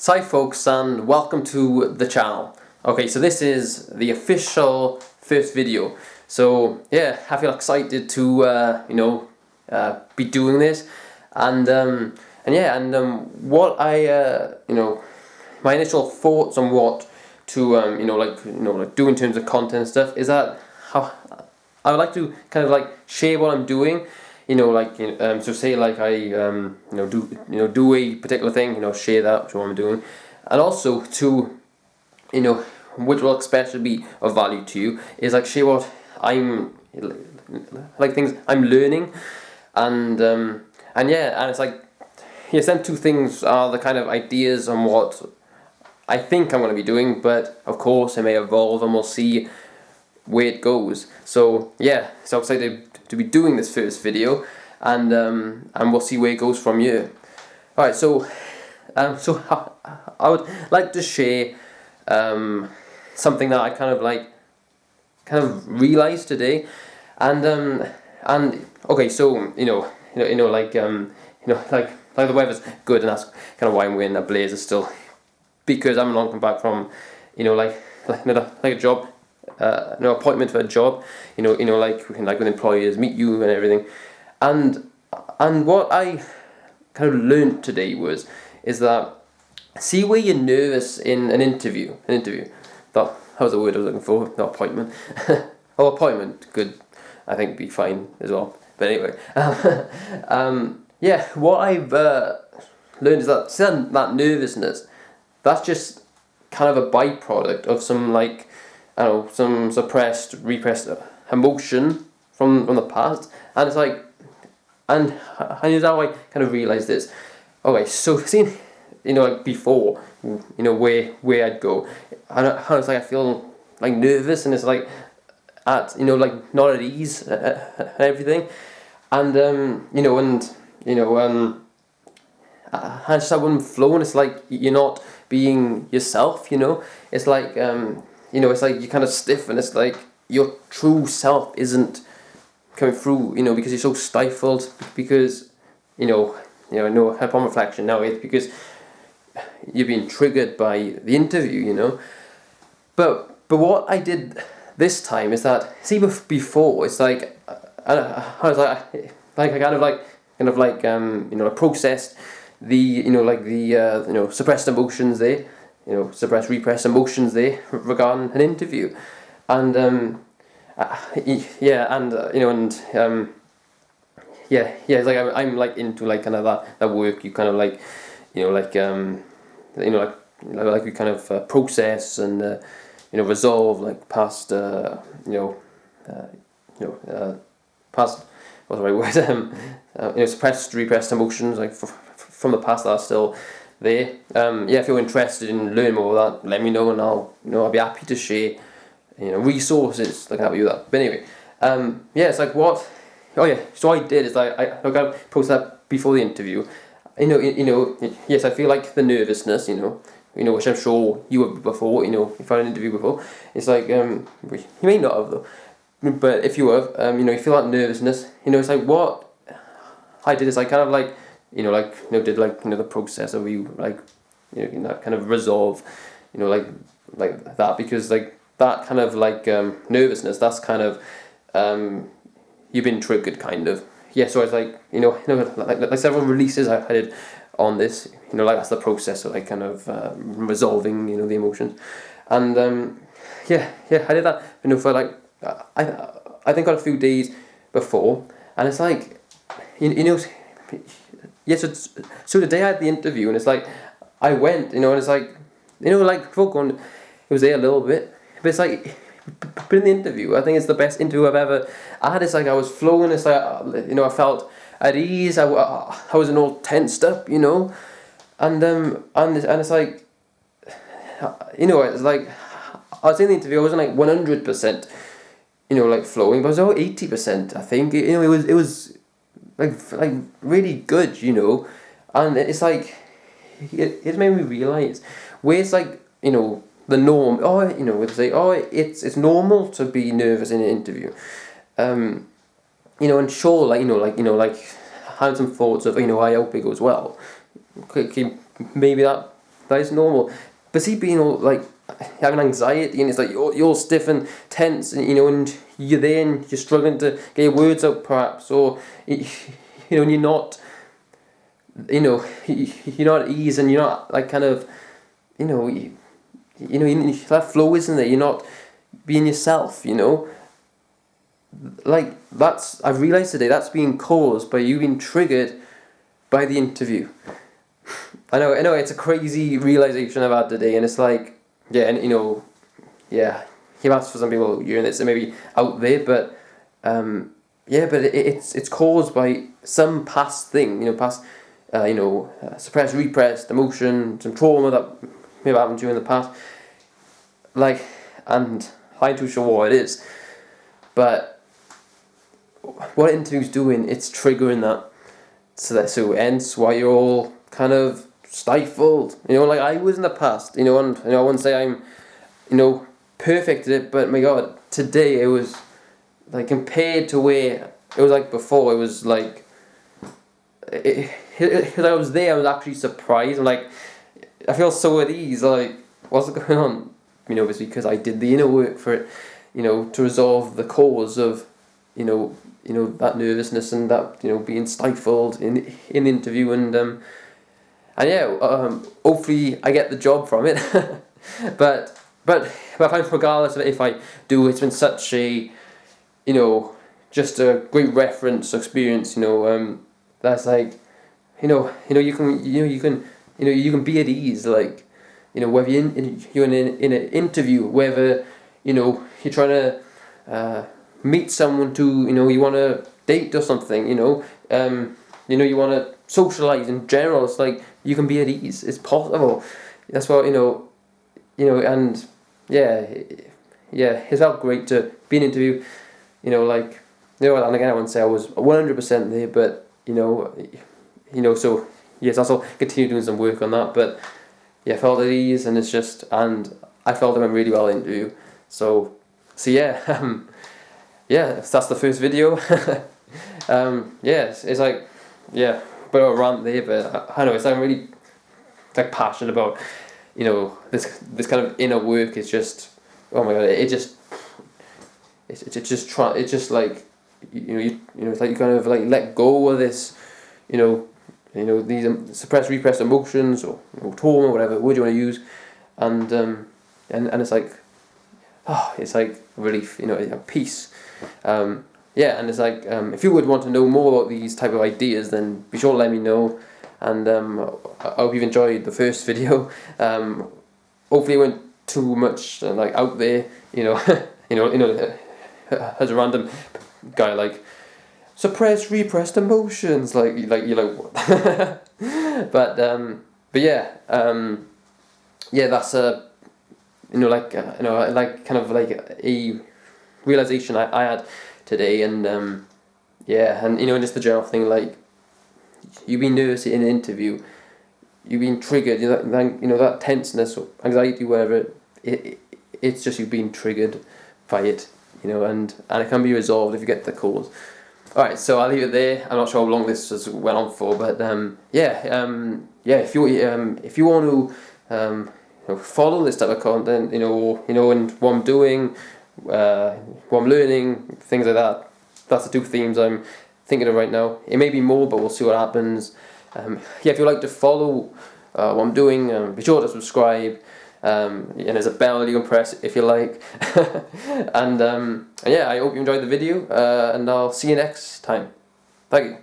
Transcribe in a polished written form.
Hi folks, and welcome to the channel. Okay, so this is the official first video. So yeah, I feel excited to be doing this, and what my initial thoughts on what to do in terms of content and stuff is that how I would like to kind of like share what I'm doing. So say like I do a particular thing, share that, which what I'm doing, and also to which will especially be of value to you is like share what I'm like things I'm learning, and it's like yes, them two things are the kind of ideas on what I think I'm going to be doing, but of course it may evolve and we'll see where it goes. So yeah, so excited to be doing this first video, and we'll see where it goes from here. All right, so I would like to share something that I kind of realized today, and okay, so like the weather's good, and that's kind of why I'm wearing a blazer still, because I'm not come back from like a job. Appointment for a job, like we can with employers meet you and everything, and what I kind of learned today is that see where you're nervous in an interview. That was the word I was looking for. Not appointment. Oh, appointment could I think be fine as well. But anyway, what I've learned is that that nervousness, that's just kind of a byproduct of some some suppressed, repressed emotion from the past, and it's like, and here's how I kind of realised this. Okay, so seeing, before, where I'd go, and it's like I feel like nervous, and it's like not at ease and everything, and I just wouldn't flow, and it's like you're not being yourself. It's like it's like you're kind of stiff, and it's like your true self isn't coming through, because you're so stifled, because upon reflection now, it's because you're being triggered by the interview, but what I did this time is that, see, before, it's like I was I processed the suppressed emotions there, suppressed, repressed emotions there regarding an interview, and it's like I'm like into like kind of that work. You kind of like we kind of process and resolve like past past, what's the right word, suppressed, repressed emotions like from the past that are still there. If you're interested in learning more of that, let me know, and I'll be happy to share resources that can help you with that. But anyway, it's like what. Oh yeah, so I did is I posted that before the interview. Yes, I feel like the nervousness, which I'm sure you have before. If I had an interview before, it's like you may not have though, but if you have, you feel that nervousness. It's like what I did is I kind of did the process of you kind of resolve, like that, because like that kind of nervousness, that's kind of you've been triggered kind of. Yeah, so it's like like several releases I did on this, that's the process of kind of resolving the emotions, and I did that for I think on a few days before, and it's like so the day I had the interview, and it's like I went, and it's like before going, it was there a little bit, but it's like, but in the interview, I think it's the best interview I've ever had. It's like I was flowing. It's like I felt at ease. I wasn't all tensed up, and it's like it's like I was in the interview. I wasn't like 100%, flowing, but I was about 80%. I think it was like really good, and it's like it made me realize where it's like the norm. It's like it's normal to be nervous in an interview, and sure, like having some thoughts of I hope it goes well. Okay, maybe that that is normal. But see, being all like having anxiety, and it's like you're all stiff and tense, and and you're there and you're struggling to get your words out, perhaps, or and you're not, you're not at ease, and you're not like kind of, that flow isn't there. You're not being yourself. Like I've realised today that's being caused by you being triggered by the interview. I know, it's a crazy realisation I've had today, and it's like, yeah, and yeah, perhaps for some people hearing this, it may be out there, but yeah, but it's caused by some past thing, past, suppressed, repressed emotion, some trauma that maybe happened to you in the past, like, and I'm not too sure what it is, but what an interview's doing, it's triggering that, so hence why you're all kind of stifled, like I was in the past, and I wouldn't say I'm, perfect at it, but my God, today it was like compared to where it was like before, it was like, because I was there, I was actually surprised. I'm like, I feel so at ease. Like, what's going on? Obviously because I did the inner work for it, to resolve the cause of, that nervousness and that being stifled in the interview, and yeah, hopefully I get the job from it. but I find regardless of if I do, it's been such a, just a great reference experience. That's like, you can be at ease, like, whether you're in an interview, whether you're trying to meet someone to you want to date or something, you want to socialize in general. It's like you can be at ease. It's possible. That's what and yeah, it felt great to be in an interview. And again, I wouldn't say I was 100% there, but so yes, I'll also continue doing some work on that. But yeah, I felt at ease, and and I felt it went really well in the interview. So yeah, yeah, that's the first video. Yeah, it's like, yeah, but a rant there, but I know it's like really like passionate about, this kind of inner work. It's just, oh my God, it's just like, it's like you kind of like let go of this, these suppressed, repressed emotions, or trauma, whatever word you want to use, and it's like, it's like relief, peace. Yeah, and it's like, if you would want to know more about these type of ideas, then be sure to let me know. And I hope you've enjoyed the first video. Hopefully it went too much like out there, as a random guy, like suppressed, repressed emotions, like you're like what? but yeah, yeah, that's a like kind of like a realization I had today, and yeah, and just the general thing, like, you've been nervous in an interview, you've been triggered, that tenseness or anxiety, whatever, it's just you've been triggered by it, and it can be resolved if you get the cause. Alright, so I'll leave it there. I'm not sure how long this has went on for, but yeah, if you want to follow this type of content, and what I'm doing, what I'm learning, things like that. That's the two themes I'm thinking of right now. It may be more, but we'll see what happens. Yeah, if you'd like to follow what I'm doing, be sure to subscribe. And there's a bell you can press if you like. and yeah, I hope you enjoyed the video, and I'll see you next time. Thank you.